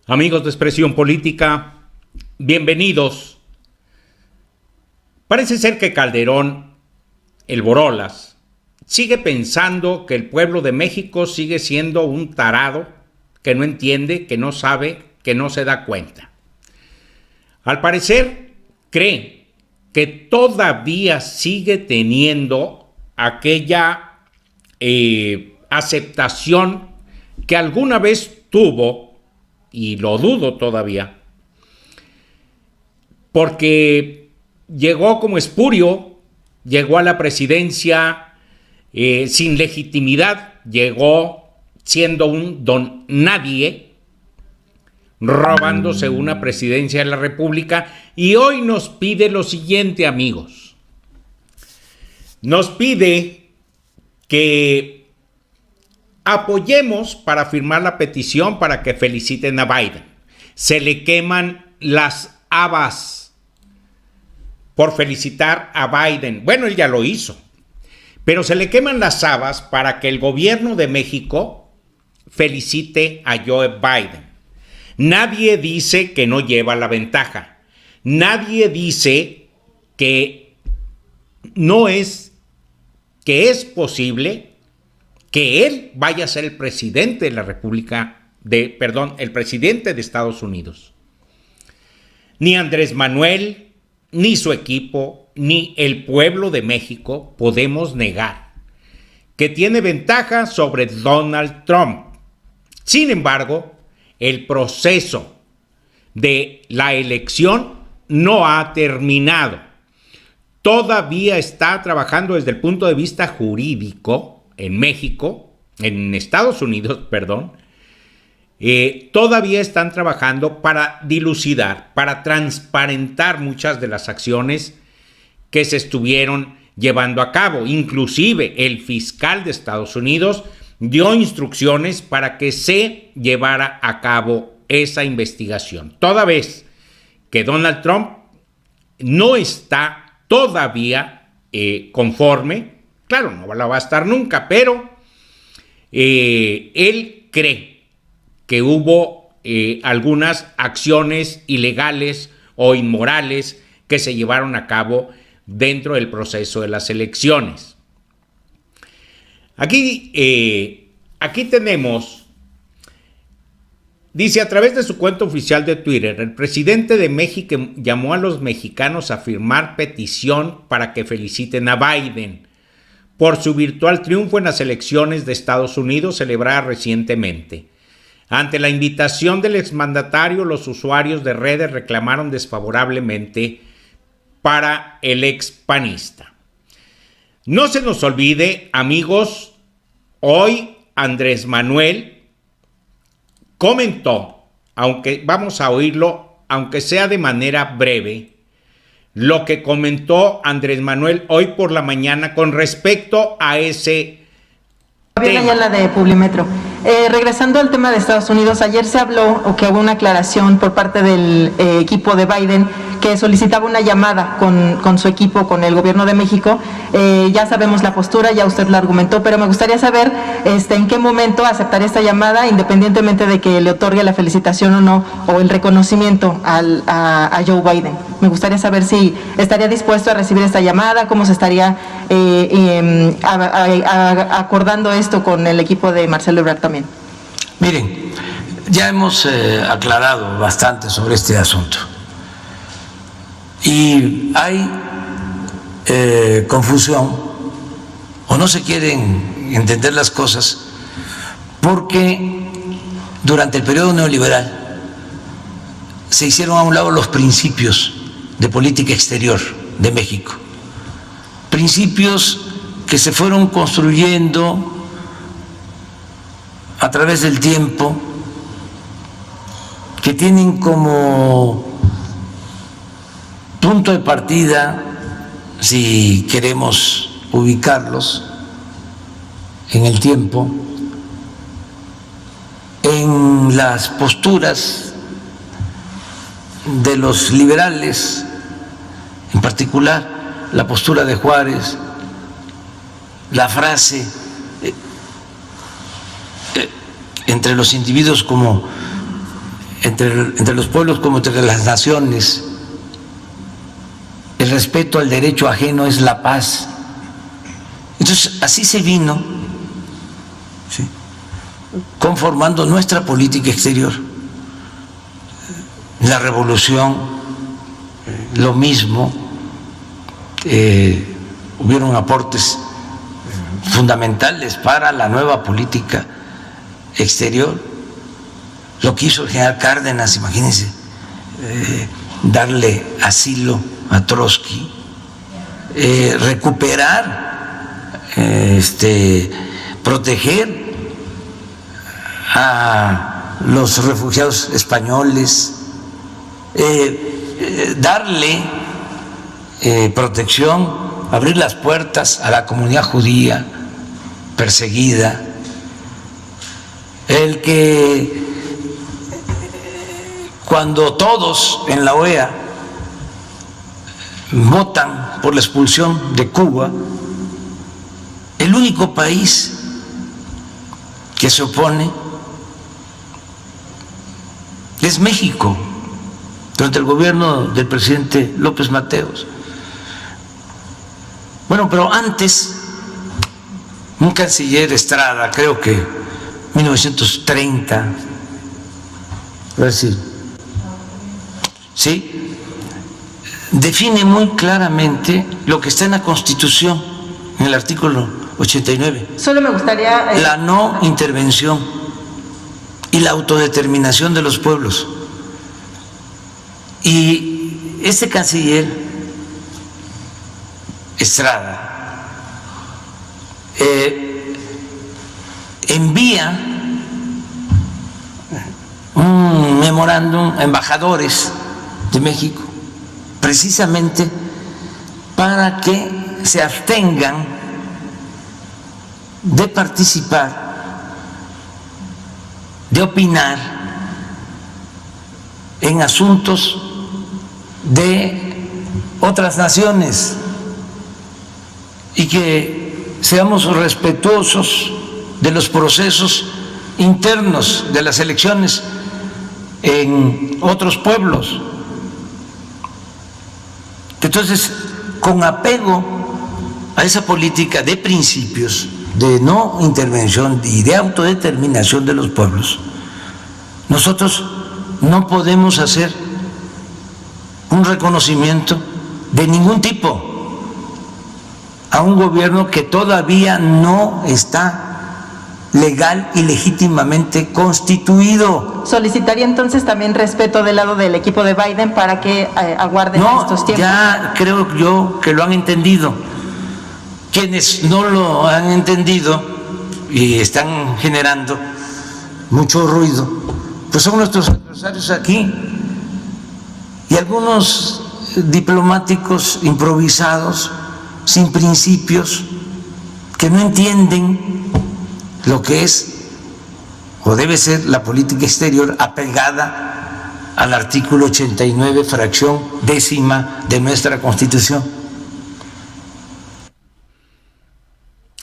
Amigos de Expresión Política, bienvenidos. Parece ser que Calderón, el Borolas, sigue pensando que el pueblo de México sigue siendo un tarado que no entiende, que no sabe, que no se da cuenta. Al parecer, cree que todavía sigue teniendo aquella aceptación que alguna vez tuvo, y lo dudo todavía, porque llegó como espurio, llegó a la presidencia sin legitimidad, llegó siendo un don nadie, robándose una presidencia de la República, y hoy nos pide lo siguiente, amigos. Nos pide que apoyemos para firmar la petición para que feliciten a Biden. Se le queman las habas por felicitar a Biden. Bueno, él ya lo hizo, pero se le queman las habas para que el gobierno de México felicite a Joe Biden. Nadie dice que no lleva la ventaja. Nadie dice que no es, que es posible que él vaya a ser el presidente de la República, el presidente de Estados Unidos. Ni Andrés Manuel, ni su equipo, ni el pueblo de México podemos negar que tiene ventaja sobre Donald Trump. Sin embargo, el proceso de la elección no ha terminado. Todavía está trabajando desde el punto de vista jurídico en México, en Estados Unidos, todavía están trabajando para dilucidar, para transparentar muchas de las acciones que se estuvieron llevando a cabo. Inclusive el fiscal de Estados Unidos dio instrucciones para que se llevara a cabo esa investigación. Toda vez que Donald Trump no está todavía conforme, claro, no la va a estar nunca, pero él cree que hubo algunas acciones ilegales o inmorales que se llevaron a cabo dentro del proceso de las elecciones. Aquí tenemos, dice, a través de su cuenta oficial de Twitter, el presidente de México llamó a los mexicanos a firmar petición para que feliciten a Biden por su virtual triunfo en las elecciones de Estados Unidos celebradas recientemente. Ante la invitación del exmandatario, los usuarios de redes reclamaron desfavorablemente para el expanista. No se nos olvide, amigos, hoy Andrés Manuel comentó, aunque vamos a oírlo, aunque sea de manera breve, lo que comentó Andrés Manuel hoy por la mañana con respecto a ese tema. Ayala de Publimetro. Regresando al tema de Estados Unidos, ayer se habló o que hubo una aclaración por parte del equipo de Biden que solicitaba una llamada con su equipo, con el gobierno de México. Ya sabemos la postura, ya usted la argumentó, pero me gustaría saber en qué momento aceptaría esta llamada, independientemente de que le otorgue la felicitación o no, o el reconocimiento a Joe Biden. Me gustaría saber si estaría dispuesto a recibir esta llamada, cómo se estaría acordando esto con el equipo de Marcelo Ebrard también. Miren, ya hemos aclarado bastante sobre este asunto y hay confusión o no se quieren entender las cosas porque durante el periodo neoliberal se hicieron a un lado los principios de política exterior de México, principios que se fueron construyendo a través del tiempo, que tienen como punto de partida, si queremos ubicarlos en el tiempo, en las posturas de los liberales, en particular la postura de Juárez, la frase entre los individuos como entre los pueblos como entre las naciones. El respeto al derecho ajeno es la paz. Entonces, así se vino, ¿sí?, conformando nuestra política exterior. La revolución, lo mismo, hubieron aportes fundamentales para la nueva política exterior. Lo que hizo el general Cárdenas, imagínense, darle asilo a Trotsky, recuperar, proteger a los refugiados españoles, darle protección, abrir las puertas a la comunidad judía perseguida, el que cuando todos en la OEA votan por la expulsión de Cuba, el único país que se opone es México, durante el gobierno del presidente López Mateos. Bueno, pero antes, un canciller Estrada, creo que 1930, a ver si, ¿sí?, define muy claramente lo que está en la Constitución, en el artículo 89. Solo me gustaría... La no intervención y la autodeterminación de los pueblos. Y este canciller Estrada envía un memorándum a embajadores de México, precisamente para que se abstengan de participar, de opinar en asuntos de otras naciones y que seamos respetuosos de los procesos internos de las elecciones en otros pueblos. Entonces, con apego a esa política de principios, de no intervención y de autodeterminación de los pueblos, nosotros no podemos hacer un reconocimiento de ningún tipo a un gobierno que todavía no está legal y legítimamente constituido. Solicitaría entonces también respeto del lado del equipo de Biden para que aguarden estos tiempos. Ya creo yo que lo han entendido. Quienes no lo han entendido y están generando mucho ruido, pues son nuestros adversarios aquí y algunos diplomáticos improvisados, sin principios, que no entienden lo que es o debe ser la política exterior apegada al artículo 89, fracción 10ª de nuestra Constitución.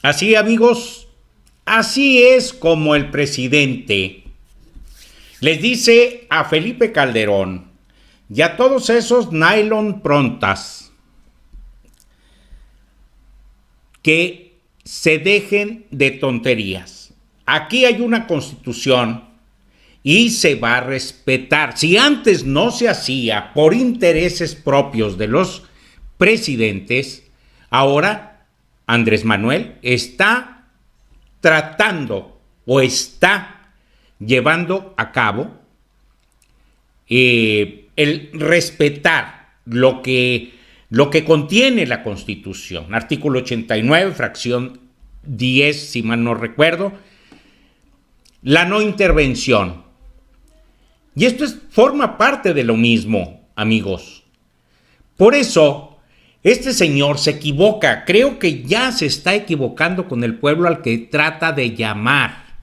Así, amigos, así es como el presidente les dice a Felipe Calderón y a todos esos nylon prontas que se dejen de tonterías. Aquí hay una Constitución y se va a respetar. Si antes no se hacía por intereses propios de los presidentes, ahora Andrés Manuel está tratando o está llevando a cabo el respetar lo que contiene la Constitución. Artículo 89, fracción 10, si mal no recuerdo, la no intervención. Y esto forma parte de lo mismo, amigos. Por eso, este señor se equivoca. Creo que ya se está equivocando con el pueblo al que trata de llamar.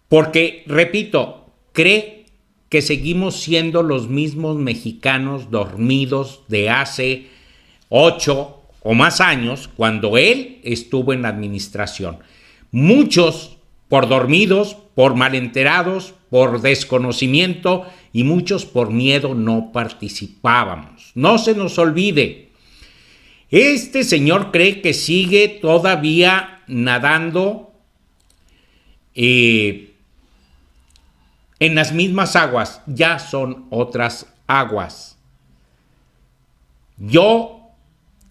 Porque, repito, cree que seguimos siendo los mismos mexicanos dormidos de hace 8 o más años, cuando él estuvo en la administración. Muchos, por dormidos, por malenterados, por desconocimiento y muchos por miedo no participábamos. No se nos olvide, este señor cree que sigue todavía nadando en las mismas aguas, ya son otras aguas. Yo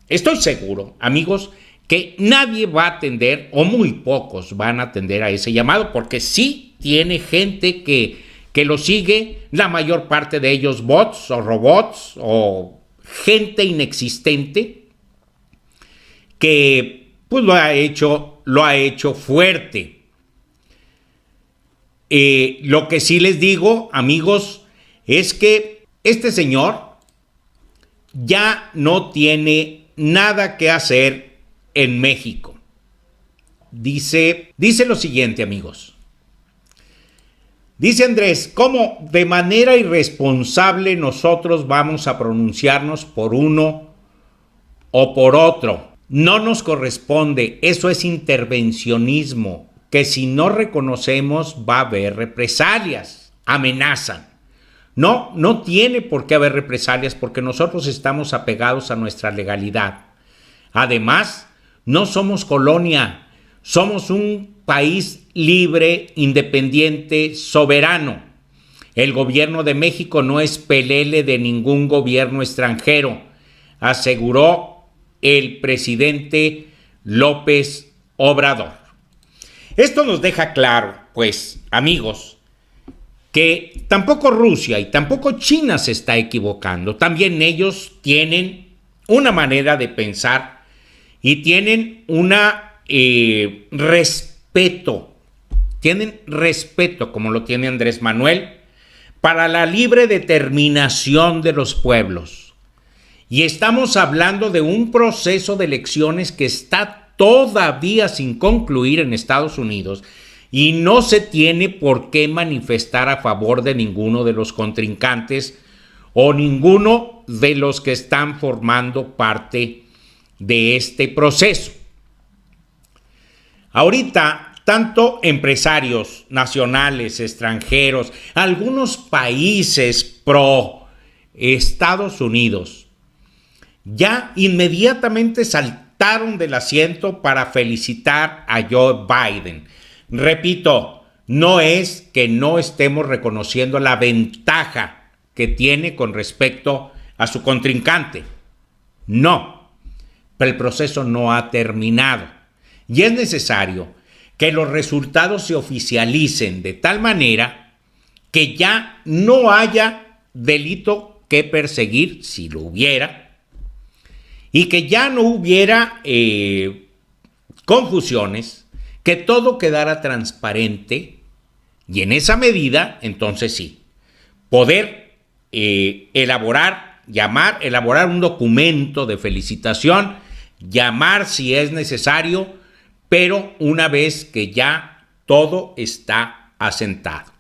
estoy seguro, amigos, que nadie va a atender, o muy pocos van a atender a ese llamado, porque sí tiene gente que lo sigue, la mayor parte de ellos bots o robots o gente inexistente que pues lo ha hecho fuerte. Lo que sí les digo, amigos, es que este señor ya no tiene nada que hacer en México. Dice lo siguiente, amigos. Dice Andrés, ¿cómo de manera irresponsable nosotros vamos a pronunciarnos por uno o por otro? No nos corresponde, eso es intervencionismo, que si no reconocemos va a haber represalias, amenazan. No tiene por qué haber represalias porque nosotros estamos apegados a nuestra legalidad. Además, no somos colonia, somos un país libre, independiente, soberano. El gobierno de México no es pelele de ningún gobierno extranjero, aseguró el presidente López Obrador. Esto nos deja claro, pues, amigos, que tampoco Rusia y tampoco China se está equivocando. También ellos tienen una manera de pensar y tienen respeto, como lo tiene Andrés Manuel, para la libre determinación de los pueblos. Y estamos hablando de un proceso de elecciones que está todavía sin concluir en Estados Unidos y no se tiene por qué manifestar a favor de ninguno de los contrincantes o ninguno de los que están formando parte de este proceso. Ahorita, tanto empresarios nacionales, extranjeros, algunos países pro Estados Unidos, ya inmediatamente saltaron del asiento para felicitar a Joe Biden. Repito, no es que no estemos reconociendo la ventaja que tiene con respecto a su contrincante. No, pero el proceso no ha terminado. Y es necesario que los resultados se oficialicen de tal manera que ya no haya delito que perseguir, si lo hubiera, y que ya no hubiera confusiones, que todo quedara transparente y en esa medida, entonces sí, poder elaborar un documento de felicitación, llamar si es necesario, pero una vez que ya todo está asentado.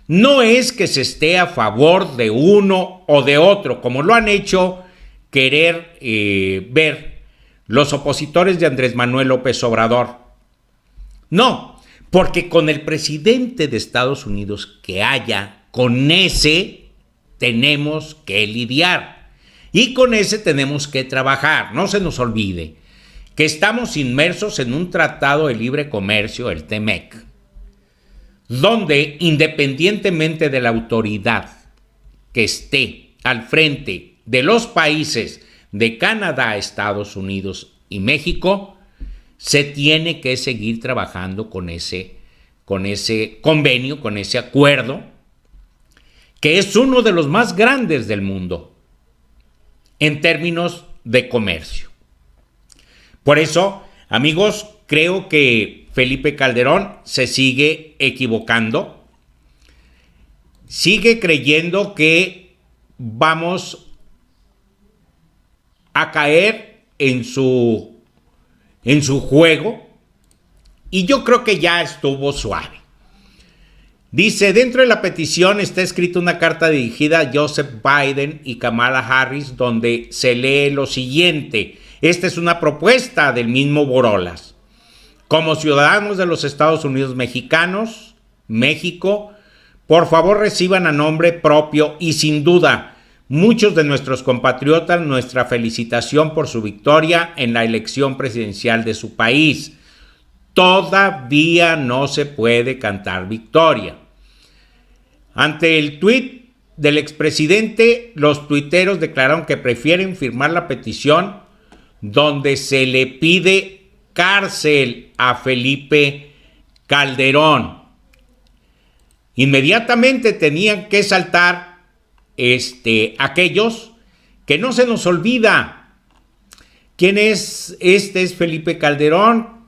No es que se esté a favor de uno o de otro, como lo han hecho querer ver los opositores de Andrés Manuel López Obrador. No, porque con el presidente de Estados Unidos que haya, con ese tenemos que lidiar y con ese tenemos que trabajar. No se nos olvide que estamos inmersos en un tratado de libre comercio, el TEMEC, donde independientemente de la autoridad que esté al frente de los países de Canadá, Estados Unidos y México, se tiene que seguir trabajando con ese convenio, con ese acuerdo, que es uno de los más grandes del mundo en términos de comercio. Por eso, amigos, creo que Felipe Calderón se sigue equivocando, sigue creyendo que vamos a caer en su juego, y yo creo que ya estuvo suave. Dice, dentro de la petición está escrita una carta dirigida a Joseph Biden y Kamala Harris donde se lee lo siguiente. Esta es una propuesta del mismo Borolas. Como ciudadanos de los Estados Unidos mexicanos, México, por favor reciban a nombre propio y sin duda muchos de nuestros compatriotas nuestra felicitación por su victoria en la elección presidencial de su país. Todavía no se puede cantar victoria. Ante el tuit del expresidente, los tuiteros declararon que prefieren firmar la petición donde se le pide cárcel a Felipe Calderón. Inmediatamente tenían que saltar aquellos que no se nos olvida. ¿Quién es? Este es Felipe Calderón.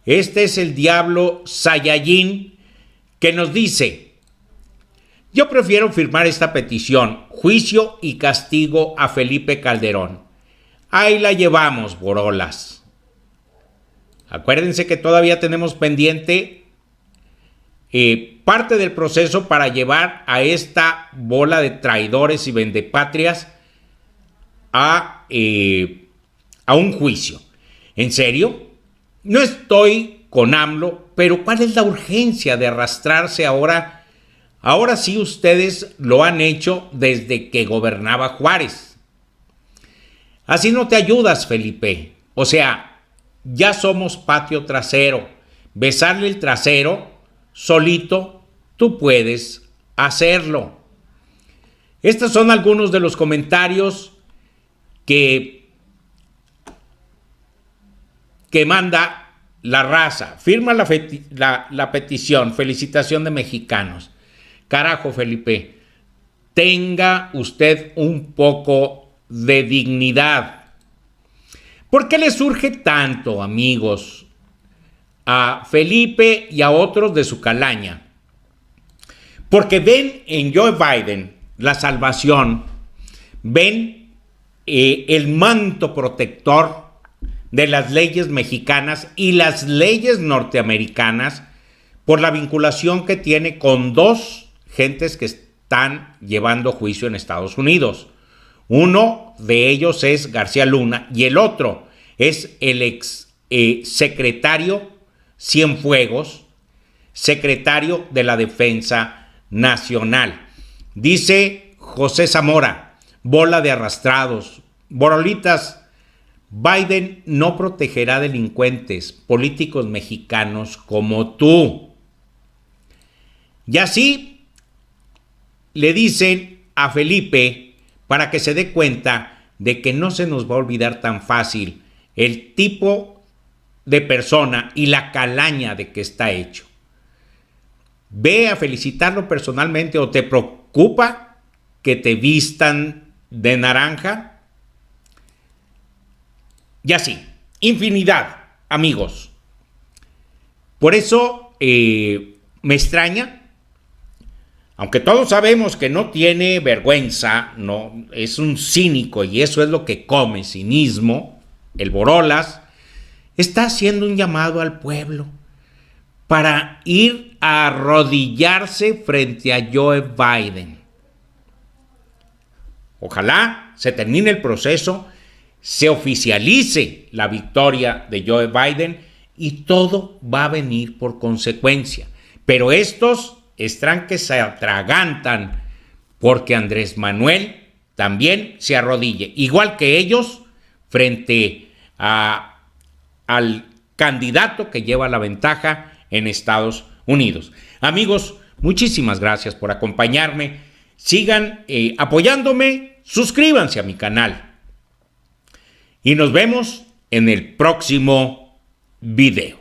Este es el diablo Saiyajin que nos dice: yo prefiero firmar esta petición, juicio y castigo a Felipe Calderón. Ahí la llevamos, borolas. Acuérdense que todavía tenemos pendiente parte del proceso para llevar a esta bola de traidores y vendepatrias a un juicio. ¿En serio? No estoy con AMLO, pero ¿cuál es la urgencia de arrastrarse ahora? Ahora sí ustedes lo han hecho desde que gobernaba Juárez. Así no te ayudas, Felipe. O sea, ya somos patio trasero. Besarle el trasero solito, tú puedes hacerlo. Estos son algunos de los comentarios que manda la raza. Firma la petición. Felicitación de mexicanos. Carajo, Felipe, tenga usted un poco de dignidad. ¿Por qué le surge tanto, amigos, a Felipe y a otros de su calaña? Porque ven en Joe Biden la salvación, ven el manto protector de las leyes mexicanas y las leyes norteamericanas por la vinculación que tiene con dos gentes que están llevando juicio en Estados Unidos. Uno de ellos es García Luna y el otro es el ex secretario Cienfuegos, secretario de la Defensa Nacional. Dice José Zamora, bola de arrastrados, borolitas, Biden no protegerá delincuentes, políticos mexicanos como tú. Y así le dicen a Felipe, para que se dé cuenta de que no se nos va a olvidar tan fácil el tipo de persona y la calaña de que está hecho. Ve a felicitarlo personalmente o te preocupa que te vistan de naranja. Y así, infinidad, amigos. Por eso me extraña. Aunque todos sabemos que no tiene vergüenza, no, es un cínico y eso es lo que come, cinismo, el borolas, está haciendo un llamado al pueblo para ir a arrodillarse frente a Joe Biden. Ojalá se termine el proceso, se oficialice la victoria de Joe Biden y todo va a venir por consecuencia. Pero estos están que se atragantan porque Andrés Manuel también se arrodille, igual que ellos, frente al candidato que lleva la ventaja en Estados Unidos. Amigos, muchísimas gracias por acompañarme. Sigan apoyándome, suscríbanse a mi canal y nos vemos en el próximo video.